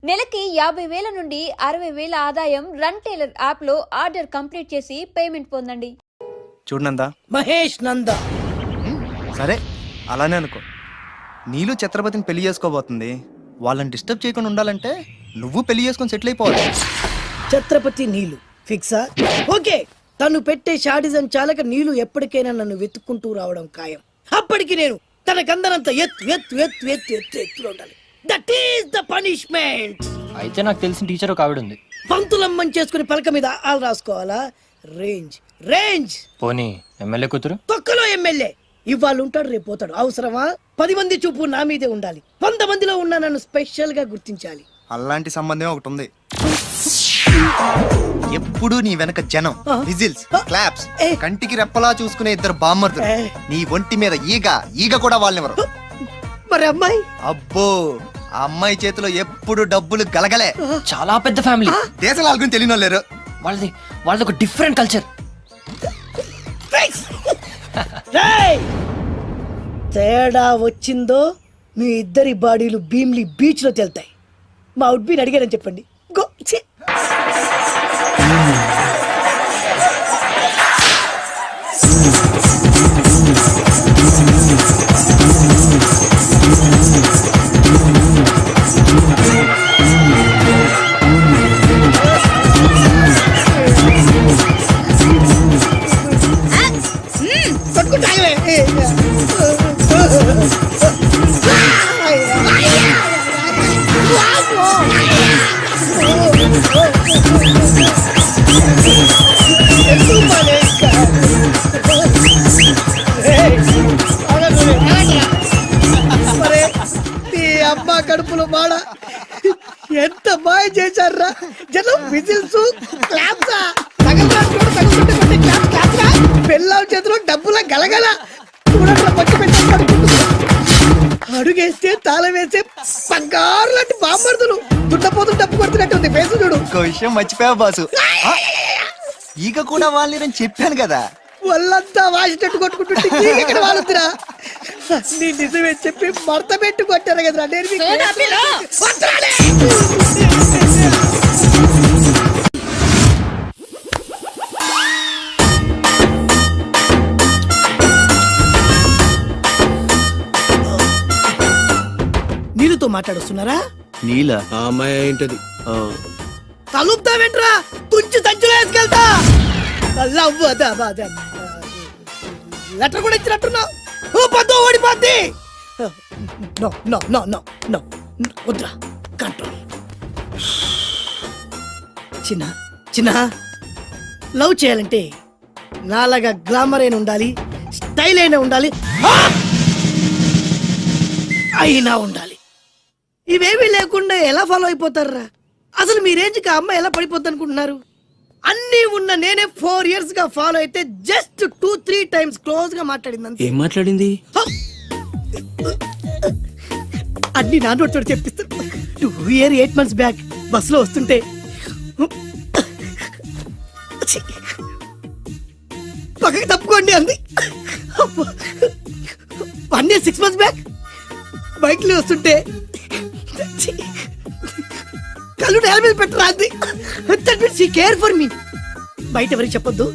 నెలకి 50,000 నుండి 60,000 ఆదాయం రన్ టైలర్ యాప్ లో ఆర్డర్ కంప్లీట్ చేసి పేమెంట్ పొందండి. చూడనందా మహేష్ నంద. సరే అలానే అనుకో. నీళ్ళు ఛత్రపతిని పెళ్లి చేసుకోబోతుంది. వాళ్ళని డిస్టర్బ్ చేయకుండా ఉండాలంటే నువ్వు పెళ్లి చేసుకొని సెటిల్ అయిపోవాలి. ఛత్రపతి నీలు ఫిక్సా? ఓకే. తను పెట్టే షాడిజం చాలక నీలు ఎప్పటికైనా నన్ను వెతుక్కుంటూ రావడం ఖాయం. అప్పటికి నేను తనకందనంత ఎత్తులో ఉండాలి. That is the punishment. అయితే నాకు తెలిసిన టీచర్ ఒక ఆవిడ ఉంది. పంతులమ్మని చేసుకుని పలక మీద ఆలు రాసుకోవాలా? Range range. పోనీ ఎమ్మెల్యే కూతురు? తొక్కలో ఎమ్మెల్యే. ఇవాళ ఉంటాడు, రేపు పోతాడు. అవసరమా? 10 మంది చూపు నా మీదే ఉండాలి. 100 మందిలో ఉన్న నన్ను స్పెషల్ గా గుర్తించాలి. అలాంటి సంబంధం ఒకటి ఉంది. ఎప్పుడు నీ వెనక జనం, విజిల్స్, క్లాప్స్, కంటికి రెప్పలా చూసుకునే 2 బామ్మర్దులు. నీ ఒంటి మీద ఈగ కూడా వాళ్ళెవరు. మరి అమ్మాయి? అబ్బో, ఆ అమ్మాయి చేతిలో ఎప్పుడు డబ్బులు గలగలే. చాలా పెద్ద ఫ్యామిలీ. దేశాల వాళ్ళకి తెలియని వాళ్ళు లేరు. వాళ్ళది ఒక డిఫరెంట్ కల్చర్. తేడా వచ్చిందో మీ ఇద్దరి బాడీలు భీమ్లీ బీచ్ లో తేలుతాయి. మా ఉడ్బీని అడిగారని చెప్పండి. గో. అమ్మ కడుపులో బాడ ఎంత బాగా చేశారా జనం. విజిల్స్, క్లాప్స్, పెళ్ళాం చేతిలో డబ్బుల గలగల. అడుగేస్తే తాళం వేస్తే బంగారు లాంటి బాంబర్దులు. దుడ్డపోతు డబ్బు కొడుతున్నట్టుంది ఫేసు చూడు. ఇంకో విషయం మర్చిపోయావు బాసు. ఈగ కూడా వాళ్ళని చెప్పాను కదా. వాళ్ళంతా వాసినట్టు కొట్టుకుంటుంటే ఇక్కడ వాళ్ళురా. నీ నిజమే చెప్పి మడత పెట్టి కొట్టారు కదరా. నీళ్ళతో మాట్లాడుస్తున్నారా? నీల అమ్మాయి ఏంటది? తలుపుతా వెంట్రా, తుంచి సంచులో వేసుకెళ్తా. లెటర్ కూడా ఇచ్చినట్టున్నావు. ఓడిపోద్ది. వద్దురా, కంట్రోల్. చిన్న లవ్ చేయాలంటే నాలాగా గ్లామర్ అయినా ఉండాలి, స్టైల్ అయినా ఉండాలి, అయినా ఉండాలి. ఇవేమీ లేకుండా ఎలా ఫాలో అయిపోతారా? అసలు మీ రేంజ్కి ఆ అమ్మాయి ఎలా పడిపోద్ది అనుకుంటున్నారు? అన్నీ ఉన్న నేనే 4 years గా ఫాలో అయితే జస్ట్ 2-3 times క్లోజ్ గా మాట్లాడింది. ఏం మాట్లాడింది? అన్ని నా నోటితో చెప్పిస్తాను. 8 months బ్యాక్ బస్ లో వస్తుంటే పక్కకి తప్పుకోండి అంది. 1 year 6 months బ్యాక్ బైక్ లో వస్తుంటే కళ్ళు నేల మీద పెట్టరా అంది. That means she care for me. బయట ఎవరికి చెప్పొద్దు.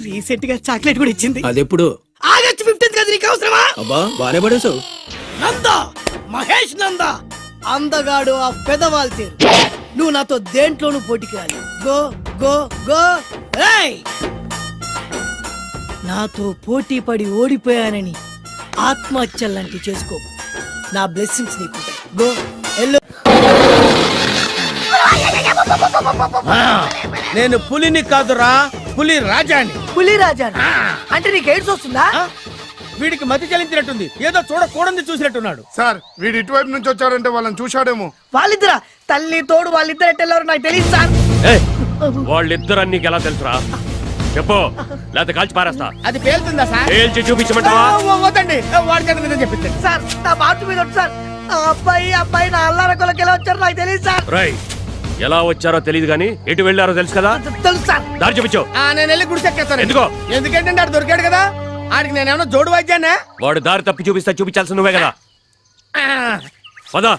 రీసెంట్ గా చాక్లెట్ కూడా ఇచ్చింది. అదెప్పుడు? ఆగస్ట్ 15th కదా. నీకు అవసరమా? అబ్బా బానే పడేసావు. నందా, మహేష్ నందా, అందగాడు ఆ పెదవాల్ తీరు. నువ్వు నాతో దేంట్లోనూ పోటీకి రాలి. Go go go. నాతో పోటీ పడి ఓడిపోయానని ఆత్మహత్యలాంటి చేసుకో. నా బ్లెస్సింగ్స్ నీకుంటాయి. Go yellow. నేను పులిని కాదురా, పులి రాజాని. పులి రాజా అంటే నీకు ఎయిడ్స్ వస్తుందా? వీడికి మతి చలించినట్టుంది. ఏదో చూడకూడదు చూసినట్టున్నాడు. సార్ వీడు ఇటువైపు నుంచి వచ్చాడంటే వాళ్ళని చూశాడేమో. వాళ్ళిద్దరా? తల్లి తోడు వాళ్ళిద్దరు ఎట్టెళ్ళారు నాకు తెలియదు సార్. వాళ్ళిద్దరు నీకు ఎలా తెలుసురా? చెప్పు, లేకపోతే కాల్చి పారేస్తా. అది పేలుతుందా సార్? పేల్చి చూపించమంటావా? వద్దండి, వాడి చేత మీద చెప్పించండి సార్. నా బాటు మీద సార్. అబ్బాయి నా అల్లార కొలకి ఎలా వచ్చారో నాకు తెలియదు సార్. రై, ఎలా వచ్చారో తెలియదు గానీ ఎటు వెళ్ళారో తెలుసు కదా? తెలుసు సార్. దారి చూపించు. నేను వెళ్ళి గుడి చెక్కేస్తాను. ఎందుకో? ఎందుకంటే ఆడు దొరికాడు కదా. ఆడికి నేనేమన్నా జోడు వాయిద్యానా? వాడు దారి తప్పి చూపిస్తా, చూపించాల్సి నువ్వే కదా. పదా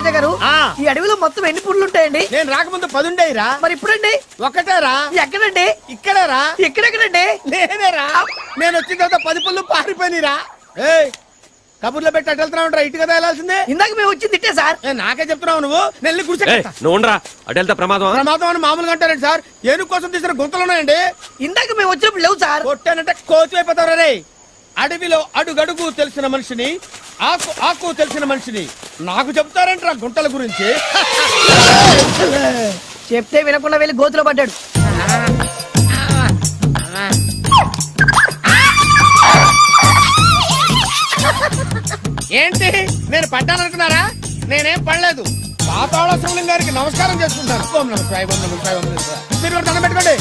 గారు ఆ. ఈ అడవిలో మొత్తం ఎన్ని పుళ్ళు ఉంటాయండి? నేను రాకముందు 10 ఉండేరా. మరి ఇప్పుడండి? ఒక్కటేరా. ఎక్కడండి? ఇక్కడేరా. ఎక్కడెక్కడండి? నేనేరా. నేను వచ్చిన తర్వాత 10 పుల్లు పారిపోయినరా. ఏయ్ కబుర్లో పెట్టి అటు వెళ్తున్నావు ఇటు కదా వెళ్ళాల్సిందే. ఇందాక మేము వచ్చి తిట్టే సార్. నాకే చెప్తున్నావు నువ్వు. నేను ఏయ్, గుడిసె నువ్వు ఉండరా, అటు వెళ్తే ప్రమాదం. ప్రమాదం అని మామూలుగా అంటారండి సార్. ఏనుగు కోసం తీసిన గుంతలు ఉన్నాయండి. ఇందాక మేము వచ్చినప్పుడు లేవు సార్. కొట్టానంటే కోతి అయిపోతావు రే. అడవిలో అడుగడుగు తెలిసిన మనిషిని, ఆకు ఆకు తెలిసిన మనిషిని నాకు చెప్తారంటారా గుంటల గురించి. చెప్తే వినకుండా వెళ్ళి గోతులో పడ్డాడు. ఏంటి నేను పడ్డాననుకున్నారా? నేనేం పడలేదు. పాతాళ శివలింగం గారికి నమస్కారం చేసుకుంటాను. ఓం నమః శివాయ, ఓం నమః శివాయ, ఓం నమః శివాయ. మీరు కూడా దండం పెట్టుకోండి.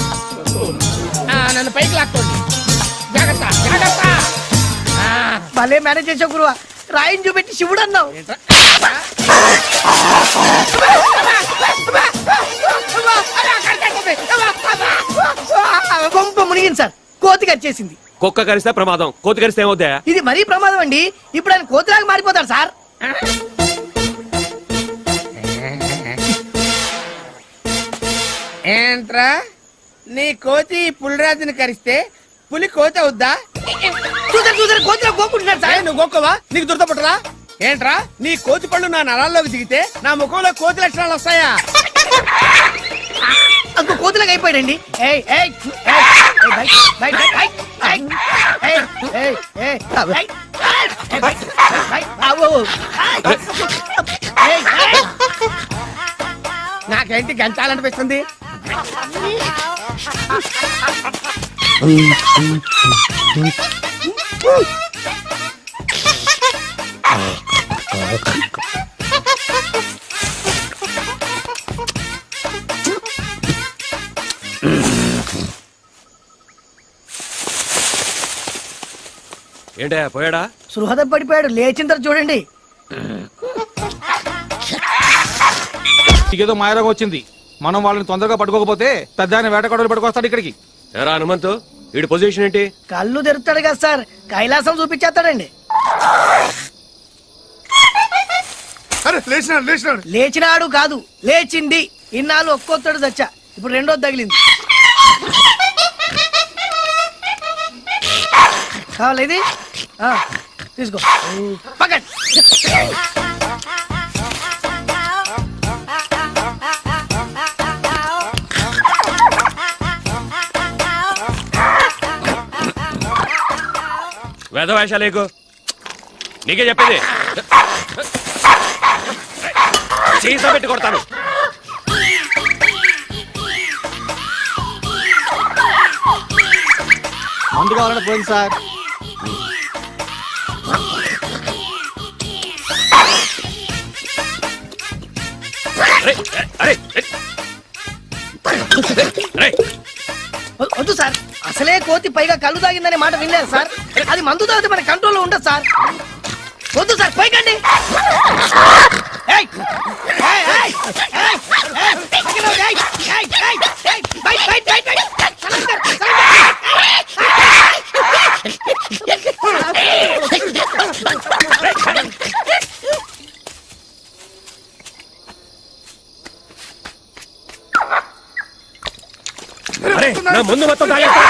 నన్ను పైకి లాక్కోండి. జాగ్రత్త జాగ్రత్త. భలే మేనేజ్ చేసావు గురువా. రాయిని చూపెట్టి శివుడు అన్నావు. ఏంట్రా? కొంప మునిగింది సార్. కోతి కరిచేసింది. కుక్క కరిస్తే ప్రమాదం, కోతి కరిస్తే ఏమవుతా? ఇది మరీ ప్రమాదం అండి. ఇప్పుడు ఆయన కోతిలాగా మారిపోతాడు సార్. ఏంట్రా నీ కోతి పులిరాజుని కరిస్తే పులి కోతి అవుద్దా? చూసారు చూసారు కోతిలో గోకుంటున్నాడు సార్. నువ్వు గోక్కవా? నీకు దురదపట్టరా? ఏంట్రా నీ కోతి పళ్ళు నా నరాల్లోకి దిగితే నా ముఖంలో కోతి లక్షణాలు వస్తాయా? అంకో కోతిలాగా అయిపోయాడండి. ఏయ్ ఏయ్ ఏయ్ బై బై బై బై ఏయ్ ఏయ్ ఏయ్ బై బై బై ఆవో ఏయ్ నాకేంటి గంచాలనిపిస్తుంది. ఏంటయ్యా పోయాడా? సుహృద పడిపోయాడు. లేచిన తర్వాత చూడండి. ఏదో మాయరోగం వచ్చింది. మనం వాళ్ళని తొందరగా పట్టుకోకపోతే పెద్ద ఆయన వేటగాడులు పట్టుకొస్తాడు ఇక్కడికి. ఎరా హనుమంతు, వీడి పొజిషన్ ఏంటి? కళ్ళు తెరుతాడు కదా సార్. కైలాసం చూపించేస్తాడండి. అరే లేచినాడు లేచినాడు. లేచినాడు కాదు, లేచింది. ఇన్నాళ్ళు ఒక్కొత్తడు చచ్చా. ఇప్పుడు రెండోది తగిలింది. కావాలి ఇది? తీసుకో పక్కన. వేదవేషాలేకు, నీకే చెప్పేది. సీసా పెట్టి కొడతాను. మందు కావాలని పోయింది సార్. వద్దు సార్. అసలే కోతి పైగా కళ్ళు తాగిందనే మాట వినలేదు సార్. అది మందు తాగితే మన కంట్రోల్లో ఉండదు సార్. వద్దు సార్, పైకండి. ఏయ్! ఏయ్, ఏయ్, ఏయ్, ఏయ్, పక్కన వద్దు, ఏయ్, ఏయ్, ఏయ్, ఏయ్, బయట, బయట, బయట, బయట. సలంకర్, అరే, నా ముందు మొత్తం తాగేస్తా.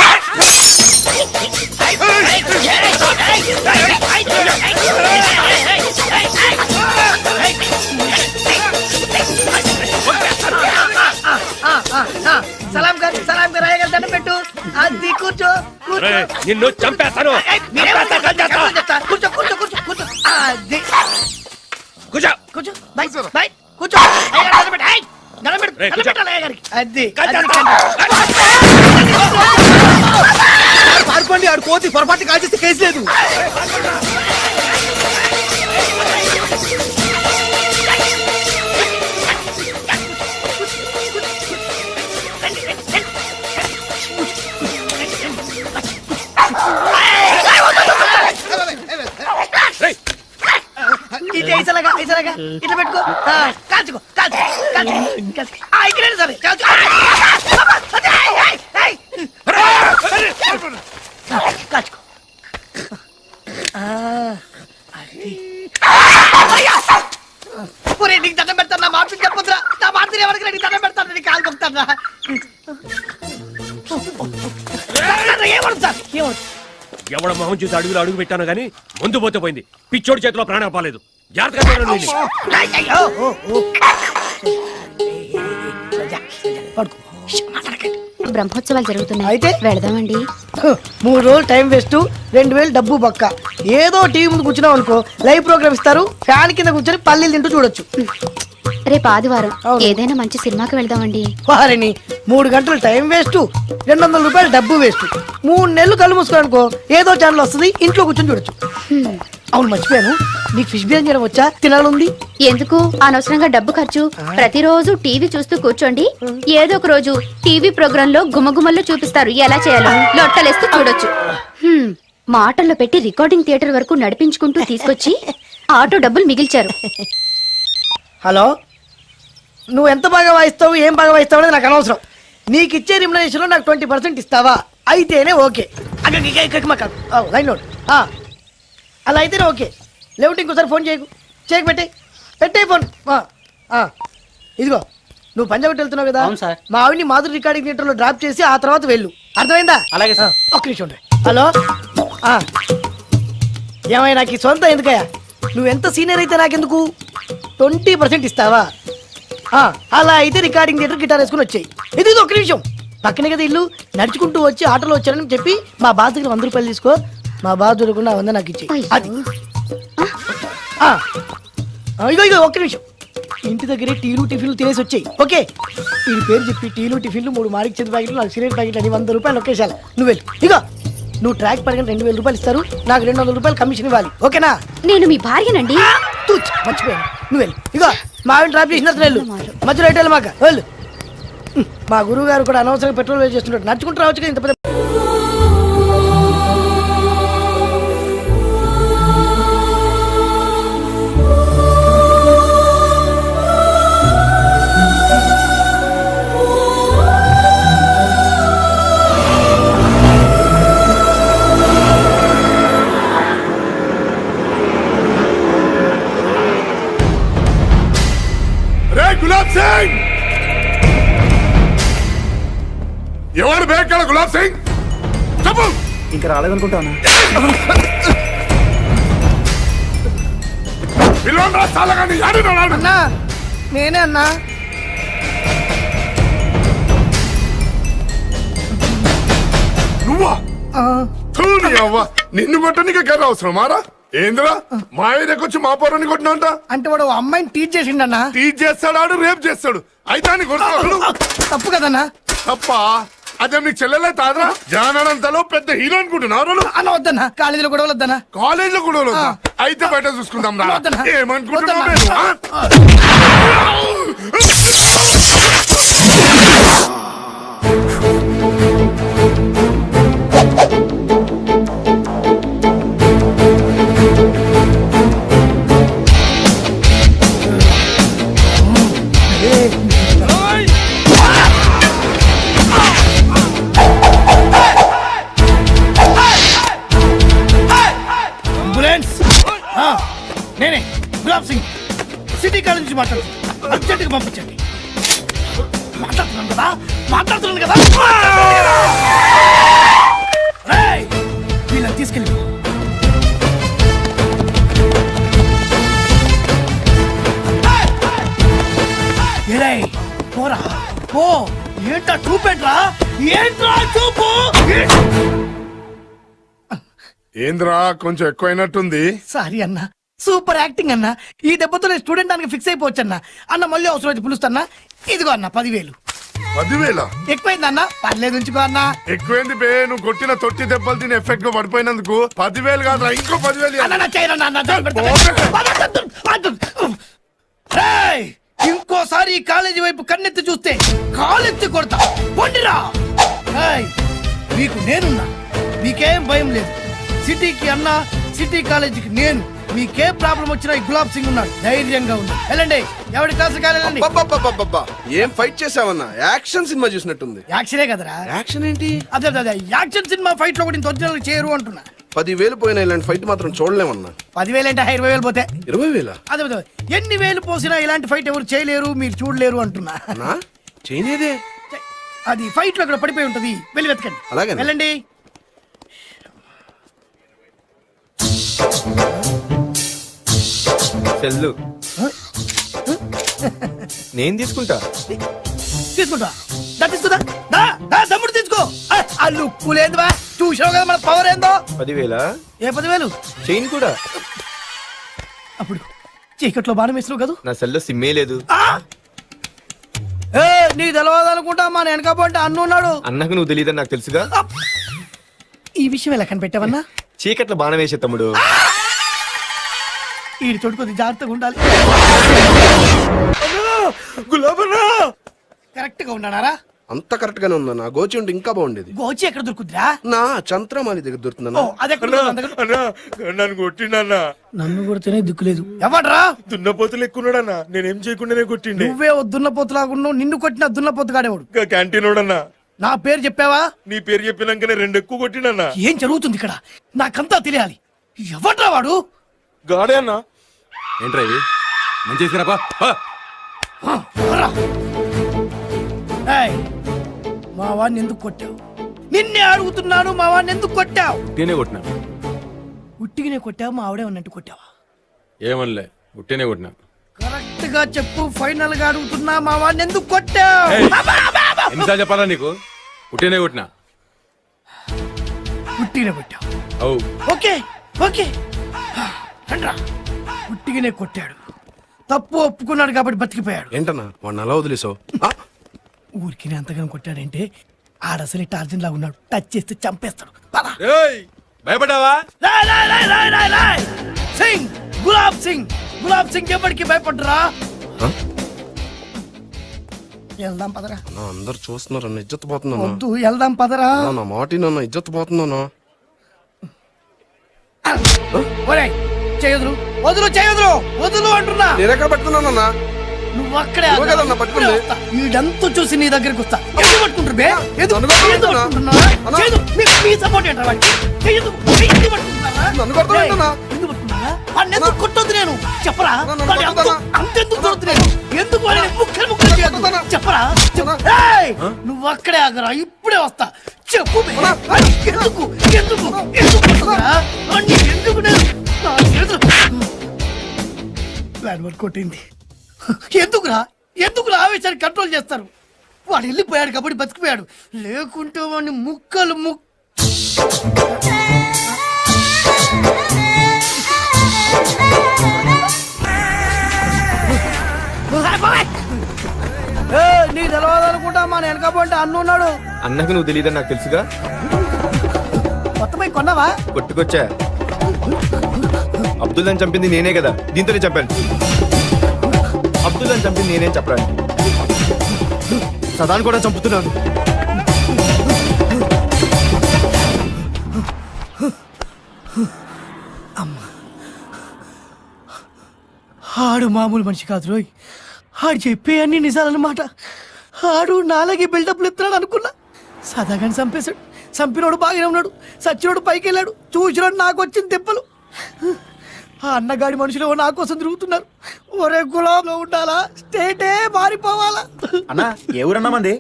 సలాం కర్, సలాం కర్. అయ్యగారు దండం పెట్టు. అది కూర్చో, కూర్చో. అరే, నిన్ను చంపేస్తాను. ఏయ్, మీరేమో చెప్తా. కూర్చో, కూర్చో, కూర్చో, కూర్చో. అది కూర్చో. కూర్చో, బై, బై, కూర్చో. అయ్యగారు దండం పెట్టు. ఏయ్, దండం పెట్టు, రేయ్, దండం కూర్చో. పెట్టాలి అయ్యగారికి. అది పారిపోండి. ఆడు కోతి పొరపాటు కాల్చేస్తే కేసు లేదు. రేయ్, ఇది ఐసలాగా, ఐసలాగా ఇట్లా పెట్టుకో. కాల్చుకో, కాల్చుకో, కాల్చుకో, కాల్చుకో. ఇక్కడ సరే కాల్చుకో. కాల్చుకో. ఒరే, నీకు మాట చెప్పొద్దురా. నా మాట ఎవరికి రెడీ దండం పెడతాను, నీ కాలు మొక్కుతాను రా. ఏమడు సార్, ఏమడు? ఎవడ మొహం చూసి అడుగులు అడుగు పెట్టాను గానీ ముందు పోతే పోయింది. పిచ్చోడి చేతిలో ప్రాణం పాలేదు. జాగ్రత్తగా చూడండి వీడిని. అయ్యో, ఓ, ఓ. పడుకో. బ్రహ్మోత్సవాలు జరుగుతున్నాయి, అయితే? వెళదామండి. 3 రోజులు టైం వేస్ట్, 2000 డబ్బు పక్క. ఏదో టీవీ ముందు కూర్చున్నావు అనుకో, లైవ్ ప్రోగ్రామ్ ఇస్తారు, ఫ్యాన్ కింద కూర్చొని పల్లీలు తింటూ చూడొచ్చు. రేపు ఆదివారం అవును. ఏదైనా మంచి సినిమాకి వెళ్దామండి. వారిని 3 గంటలు టైం వేస్ట్, 200 రూపాయలు డబ్బు వేస్ట్. 3 నెలలు కళ్ళు మూసుకోనుకో, ఏదో ఛానల్ వస్తుంది, ఇంట్లో కూర్చొని చూడొచ్చు. అవును, మర్చిపోయాను, నీకు ఫిష్ బిర్యానీ చేయడం వచ్చా? తినాలుంది. ఎందుకు అనవసరంగా డబ్బు ఖర్చు? ప్రతిరోజు టీవీ చూస్తూ కూర్చోండి, ఏదో ఒక రోజు టీవీ ప్రోగ్రామ్ లో గుమగుమల్లో చూపిస్తారు ఎలా చేయాలో. లొట్టలేస్తూ చూడొచ్చు. మాటల్లో పెట్టి రికార్డింగ్ థియేటర్ వరకు నడిపించుకుంటూ తీసుకొచ్చి ఆటో డబ్బులు మిగిల్చారు. హలో, నువ్వు ఎంత బాగా వాయిస్తావు, ఏం బాగా వాయిస్తావు అనేది నాకు అనవసరం. నీకు ఇచ్చే రిమ్యునరేషన్ లో నాకు 20% ఇస్తావా? అయితేనే ఓకే. లైన్ అలా అయితేనే ఓకే. లేవుంటే ఇంకోసారి ఫోన్ చేయకు పెట్టే ఫోన్. ఇదిగో, నువ్వు పంజాబ్ వెళ్తున్నావు కదా, అవును సార్. మా ఆవిడ్ని మాధురి రికార్డింగ్ థియేటర్ లో డ్రాప్ చేసి ఆ తర్వాత వెళ్ళు. అర్థమైందా? అలాగే సార్. ఒక్క నిమిషం ఉండు. హలో, ఏమైనా నాకు ఈ సొంత ఎందుకయ్యా? నువ్వు ఎంత సీనియర్ అయితే నాకెందుకు? 20% ఇస్తావా? అలా అయితే రికార్డింగ్ థియేటర్ గిటార్ వేసుకుని వచ్చాయి. ఇది ఒక్క నిమిషం, పక్కనే కదా ఇల్లు, నడుచుకుంటూ వచ్చి ఆటోలో వచ్చానని చెప్పి మా బాస్ దగ్గర 100 రూపాయలు తీసుకో. మా బాస్ దొరకకుండా 100 నాకు ఇచ్చి. అది ఇగో ఒక్క నిమిషం, ఇంటి దగ్గరే టీలు టిఫిన్లు తినేసి వచ్చాయి. ఓకే, ఈ పేరు చెప్పి టీలు టిఫిన్లు 3 మారికి చేతి ప్యాకెట్లు, 4 సిగరెట్ ప్యాకెట్లు అని 100 రూపాయలు ఒకేసారి. నువ్వు వెళ్ళు. ఇగో, నువ్వు ట్రాక్ పడగానే 2000 రూపాయలు ఇస్తారు, నాకు 200 రూపాయలు కమిషన్ ఇవ్వాలి. ఓకేనా? నేను మీ భార్యనండి. మర్చిపోయాను, నువ్వు వెళ్ళు. ఇగో, మా ఆవిడ డ్రాప్ చేసిన వెళ్ళు, మధ్యలో రైట్ మాక వెళ్ళు. మా గురువు గారు కూడా అనవసరంగా పెట్రోల్ వేస్ట్ చేస్తున్నాడు, నడుచుకుంటూ రావచ్చు కదా ఇంత పెద్ద. రే గులాబ్ సింగ్, ఎవరు బేకాల గులాబ్ సింగ్? చెప్పు. ఇంకా రాలేదనుకుంటాను. పిల్లలు రా చాలగాని అన్నా, నేనే అన్నా. నువ్వా? అవ్వ, నిన్ను కొట్టడానికి గర్ర అవసరం మారా? ఏందిరా మా ఏరియాకొచ్చి మా పొరాన్ని కొట్టినంట? అంటే వాడు అమ్మాయిని టీచ్ చేసిండన్నా. టీచ్ చేస్తాడు, రేపు చేస్తాడు. అయితే అని కొడుతున్నాడు. తప్పు కదన్నా. తప్ప? అదే నీకు చెల్లెలే తాదరా? జానంతలో పెద్ద హీరో అనుకుంటున్నారు. అన్న వద్దన్నా, కాలేజీలో కూడా వద్దన్నా. కాలేజ్ లో కూడా వద్దా? అయితే బయట చూసుకుందాం రా. వద్దన్నా. ఏమనుకుంటున్నావు? నేనే గులాబ్ సింగ్, సిటీ కాలేజ్ నుంచి మాట్లాడుతున్నాను. అర్జెంట్గా పంపించండి. మాట్లాడుతున్నాను కదా. వీళ్ళని తీసుకెళ్ళి పోరా పో. ఏంట్రా చూపేట్రా, ఏంట్రా చూపు. ఏంద్రా కొంచెం ఎక్కువైనట్టుంది. సారీ అన్న, సూపర్ యాక్టింగ్ అన్న. ఈ దెబ్బతో నేను స్టూడెంట్ దానికి ఫిక్స్ అయిపోవచ్చన్నా. అన్న మళ్ళీ అవసరం అయితే పిలుస్తాన్నా. ఇదిగో అన్న 10,000. 10,000 ఎక్కువైంది అన్న, పర్లేదు ఉంచుకో అన్న. ఎక్కువైంది బే, నువ్వు కొట్టిన తొట్టి దెబ్బలు తిని ఎఫెక్ట్ గా పడిపోయినందుకు 10,000 కాదురా, ఇంకో 10,000. అన్న నా చేయను అన్న, రేయ్, ఇంకోసారి ఈ కాలేజీ వైపు కన్నెత్తి చూస్తే కాలెత్తి కొడతా. పొండిరా. రేయ్, మీకు నేనున్నా, మీకేం భయం లేదు. సిటీకి అన్న, సిటీ కాలేజీకి నేను. మీకే ప్రాబ్లం వచ్చినా ఈ గులాబ్ సింగ్ ఉన్నాడు, ధైర్యంగా ఉంది. వెళ్ళండి, ఎవరి క్లాసు కాలేదండి. ఏం ఫైట్ చేసావన్నా? యాక్షన్ సినిమా చూసినట్టుంది. యాక్షనే కదరా. యాక్షన్ ఏంటి? అదే యాక్షన్ సినిమా ఫైట్ లో కూడా ఇంత ఒరిజినల్ చేయరు అంటున్నా. 10,000 పోయినా ఇలాంటి ఫైట్ మాత్రం చూడలేమన్నా. 10,000 అంటే 20,000 పోతే 20,000 అదే అదే. ఎన్ని వేలు పోసినా ఇలాంటి ఫైట్ ఎవరు చేయలేరు, మీరు చూడలేరు అంటున్నా. అన్నా చేయలేదే. అది ఫైట్ లో అక్కడ పడిపోయి ఉంటది, వెళ్ళి వెతకండి. అలాగే. వెళ్ళండి. సెల్లు నేను తీసుకుంటా. తీసుకుంటా తీసుకుందా తమ్ముడు తీసుకో. ఆ లుక్కు లేదు బా, చూసావు కదా మన పవర్ ఏందో. 10,000 ఏ 10,000? చైన్ కూడా. అప్పుడు చీకట్లో బాణం వేసినావు కదా. నా సెల్లో సిమ్మే లేదు. ఏ నీ తెలవదు అనుకుంటా, మా వెనకపోతే అన్నున్నాడు. అన్నకు నువ్వు తెలియదని నాకు తెలుసుగా. ఈ విషయం ఎలా కనిపెట్టావన్నా? చీకట్లో బాణం వేసే తమ్ముడు. ఈ చోటు కొద్ది జాగ్రత్తగా ఉండాలి. కరెక్ట్ గా ఉన్నాడారా? అంత కరెక్ట్ గానే ఉందన్నా. గోచి ఉంటే ఇంకా బాగుండేది. గోచి ఎక్కడ దొరుకుద్దిరా? నా చంద్రమాలి దగ్గర దొరుకుతుందన్నా. అది ఎక్కడ దొరుకుతుంది? మన దగ్గర? నన్ను కొట్టిండన్నా. నన్ను కొడితేనే దిక్కులేదు. ఎవడ్రా? దున్నపోతులు ఎక్కున్నాడన్నా, నేనేం చేయకుండానే కొట్టిండే. నువ్వే దున్నపోతులాగున్నావు, నిన్ను కొట్టిన దున్నపోతు కాడేవాడు. క్యాంటీన్ వాడన్నా. నా పేరు చెప్పావా? నీ పేరు చెప్పినాకనే 2 ఎక్కువ కొట్టిండన్నా. ఏం జరుగుతుంది ఇక్కడ? నాకంతా తెలియాలి. ఎవడ్రా వాడు? గాడే అన్నా. ఏంట్రా ఇది? మంచి తీసుకురాపా. రా. ఏయ్, మా వాడిని ఎందుకు కొట్టావు? నిన్నే అడుగుతున్నాను, మా వాడిని ఎందుకు కొట్టావు? ఉట్టినే కొట్టినా. ఉట్టిగానే కొట్టావు, మా ఆవిడే ఉన్నట్టు కొట్టావా? ఏమనలే, ఉట్టినే కొట్టినా. కరెక్ట్ గా చెప్పు. ఫైనల్ గా అడుగుతున్నా, మా వాడిని ఎందుకు కొట్టావు? ఎన్నిసార్లు చెప్పాలా నీకు? ఉట్టినే కొట్టినా. ఉట్టిగానే కొట్టావు. అవు ఓకే ఓకే రండ్రా. ఉట్టిగానే కొట్టాడు, తప్పు ఒప్పుకున్నాడు కాబట్టి బతికిపోయాడు. ఏంటన్నా వాడిని అలా వదిలేసావు? ఊరికి అంతగానో కొట్టాడంటే ఆడసలు టార్జన్ లా ఉన్నాడు. టచ్ చేస్తే చంపేస్తాడు. పద. భయపడ్డావా? రాయ్, రాయ్, రాయ్, రాయ్, రాయ్, రాయ్. సింగ్, గులాబ్ సింగ్. గులాబ్ సింగ్ ఎప్పటికీ భయపడ్డరా? వెళ్దాం పదరా. నా అందరు చూస్తున్నారు, అన్న ఇజ్జత్ పోతుందన్నా. వద్దు, వెళ్దాం పదరా. నా మాటి నన్న ఇజ్జత్ పోతుందన్నా. ఒరేయ్, చేయదురు, వదులు, చేయదురు, వదులు అంటున్నా. నేను ఎక్కడ పట్టుకున్నానన్నా? నువ్వు అక్కడే నువ్వే కదన్నా పట్టుకుంది. వీడంతా చూసి నీ దగ్గరికి వస్తా. ఎందుకు పట్టుకుంటారు బే? ఎందుకు నన్ను కొడుతున్నావా? ఎందుకు పట్టుకుంటున్నావా? అన్నా. చేయదు, మీ సపోర్ట్ ఏంట్రా వాడికి? చేయదు, ఎందుకు పట్టుకుంటున్నారా? నన్ను కొడతావా ఏయ్, ఏంటన్నా? ఎందుకు పట్టుకున్నారా? వాడిని ఎందుకు కొట్టొద్దు నేను? చెప్పరా? నన్ను వాడి కొడతావా? అంతెందుకు కొడుతు నేను? ఎందుకు వాడిని ముక్కలు ముక్కలు చేయొద్దు? కొడతావా? చెప్పరా? ఏయ్, నువ్వు అక్కడే ఆగరా, ఇప్పుడే వస్తా. చెప్పు బే. వాడిని ఎందుకు ఎందుకు ఎందుకు కొడుతున్నా? వాడిని ఎందుకు నేను నా చేతులు ప్లాన్ వర్క్ కొట్టింది. ఎందుకురా ఎందుకురా ఆవేశాన్ని కంట్రోల్ చేస్తారు? వాడు వెళ్ళిపోయాడు కాబట్టి బతికిపోయాడు, లేకుంటే వాడిని ముక్కలు నీ తెలవదు అనుకుంటా, మా వెనకపోతే అన్నున్నాడు. అన్నకు నువ్వు తెలియదని నాకు తెలుసుగా. మొత్తమై కొన్నావా? కొట్టుకొచ్చా. అబ్దుల్లాని చంపింది నేనే కదా, దీంతోనే చంపాను. అబ్దుల్లాని చంపింది నేనేం చెప్పరాను. సదాన్ కూడా చంపుతున్నాను. ఆడు మామూలు మనిషి కాదు రోయ్. ఆడు చెప్పే అన్ని నిజాలన్నమాట. ఆడు నాలాగే బిల్డప్లు ఇస్తున్నాడు అనుకున్నా. సదాగాని చంపేశాడు. చంపినోడు బాగానే ఉన్నాడు, సచ్చినోడు పైకి వెళ్ళాడు. చూసినోడు నాకు వచ్చింది తిప్పలు. ఆ అన్నగాడి మనుషులు నా కోసం తిరుగుతున్నారు. ఒరే గులాంలో ఉండాలా, స్టేటే మారిపోవాలా? అన్నా ఏ ఊరన్నా మంది?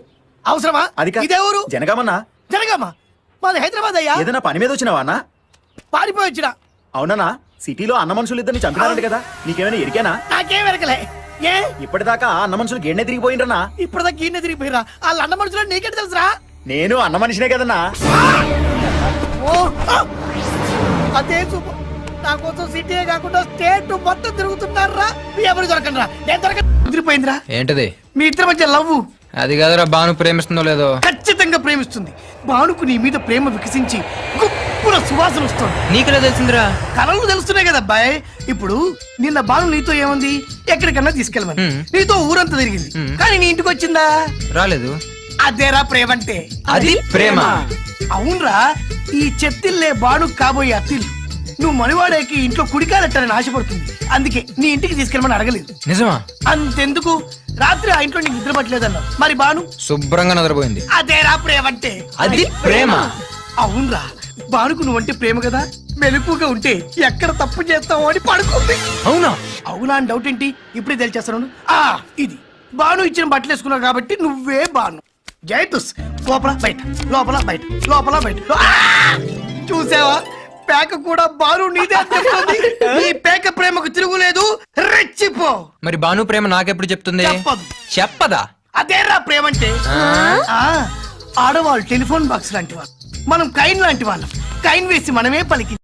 అవసరమా? అది కాదు. ఇదే ఊరు. జనగామన్నా. జనగామా? మాది హైదరాబాద్ అయ్యా. ఏదైనా పని మీద వచ్చినావా అన్నా? పారిపోయి వచ్చిన. అవునన్నా, సిటీలో అన్న మనుషులు ఇద్దరిని చంపినారంట కదా, నీకేమైనా ఎరికేనా? నాకేం వెరకలే. ఏ ఇప్పటిదాకా అన్న మనుషులు గేడె తిరిగిపోయిండ్రన్నా. ఇప్పటిదాకా ఈయన తిరిగిపోయిరా? వాళ్ళ అన్న మనుషులు నీకెట్ తెలుసురా? నేను అన్న మనిషినే కదన్నా. ఓ, అదే చూపు. నా కోసం సిటీ కాకుండా స్టేట్ మొత్తం తిరుగుతున్నారా? మీ ఎవరు దొరకండి రా. నేను తిరిగిపోయిందిరా. ఏంటది? మీ ఇద్దరి మధ్య లవ్. అది కాదురా, బాను ప్రేమిస్తుందో లేదో. ఖచ్చితంగా ప్రేమిస్తుంది. బానుకు నీ మీద ప్రేమ వికసించి గుప్పున సువాసన వస్తుంది. నీకులా తెలిసిందిరా? కలలు తెలుస్తున్నాయి కదా అబ్బాయి. ఇప్పుడు నిన్న బాను నీతో ఏమంది? ఎక్కడికన్నా తీసుకెళ్ళమని. నీతో ఊరంతా తిరిగింది, కానీ నీ ఇంటికి వచ్చిందా? రాలేదు. అదేరా ప్రేమ అంటే. అది ప్రేమ. అవునరా. ఈ చెత్తిల్లే బాను కాబోయే అత్తిల్లు. నువ్వు మనివాడేకి ఇంట్లో కుడికాలెట్టాలని ఆశపడుతుంది. అందుకే నీ ఇంటికి తీసుకెళ్ళమని అడగలేదు. నిజమా? అంతెందుకు, రాత్రి ఆ ఇంట్లో నీకు నిద్ర పట్టలేదన్నావు. మరి బాను శుభ్రంగా నిద్రపోయింది. అదేరా ప్రేమ అంటే. అది ప్రేమ. అవునరా. బానుకు నువ్వంటే ప్రేమ కదా, మెలకుగా ఉంటే ఎక్కడ తప్పు చేస్తావు అని పడుకుంది. అవునా? అవునా అని డౌట్ ఏంటి? ఇప్పుడే తెలిచేస్తాను. ఇది బాను ఇచ్చిన బట్టలు వేసుకున్నావు కాబట్టి నువ్వే బాను. జైతుస్ లోపల బయట, లోపల బయట, లోపల బయట. చూసావా, పేక కూడా బాను నీదే అని చెప్తుంది. ఈ పేక ప్రేమకు తిరుగులేదు, రెచ్చిపో. మరి భాను ప్రేమ నాకెప్పుడు చెప్తుంది? చెప్పదు. చెప్పదా? అదేరా ప్రేమ అంటే. ఆడవాళ్ళు టెలిఫోన్ బాక్స్ లాంటి వాళ్ళు, మనం కైన్ లాంటి వాళ్ళం. కైన్ వేసి మనమే పలికి